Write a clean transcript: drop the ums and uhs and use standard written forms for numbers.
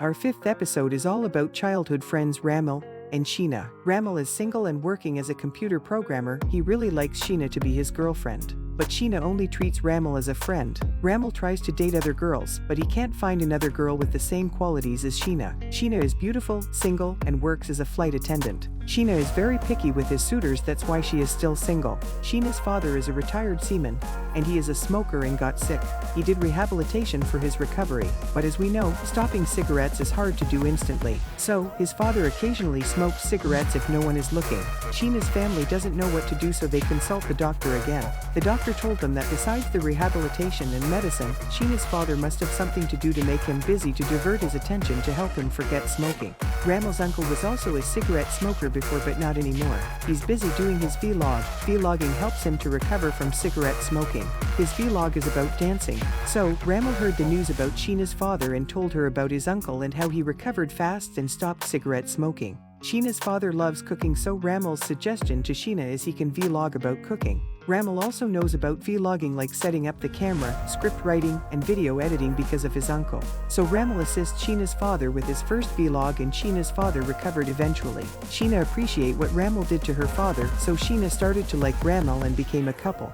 Our fifth episode is all about childhood friends Ramal and Sheena. Ramal is single and working as a computer programmer. He really likes Sheena to be his girlfriend. But Sheena only treats Ramal as a friend. Ramal tries to date other girls, but he can't find another girl with the same qualities as Sheena. Sheena is beautiful, single, and works as a flight attendant. Sheena is very picky with his suitors, that's why she is still single. Sheena's father is a retired seaman, and he is a smoker and got sick. He did rehabilitation for his recovery, but as we know, stopping cigarettes is hard to do instantly. So, his father occasionally smokes cigarettes if no one is looking. Sheena's family doesn't know what to do, so they consult the doctor again. The doctor told them that besides the rehabilitation and medicine, Sheena's father must have something to do to make him busy to divert his attention to help him forget smoking. Ramal's uncle was also a cigarette smoker before, but not anymore. He's busy doing his vlog. Vlogging helps him to recover from cigarette smoking. His vlog is about dancing. So, Ramal heard the news about Sheena's father and told her about his uncle and how he recovered fast and stopped cigarette smoking. Sheena's father loves cooking, so Ramal's suggestion to Sheena is he can vlog about cooking. Ramal also knows about vlogging, like setting up the camera, script writing, and video editing because of his uncle. So Ramal assists Sheena's father with his first vlog, and Sheena's father recovered eventually. Sheena appreciated what Ramal did to her father, so Sheena started to like Ramal and became a couple.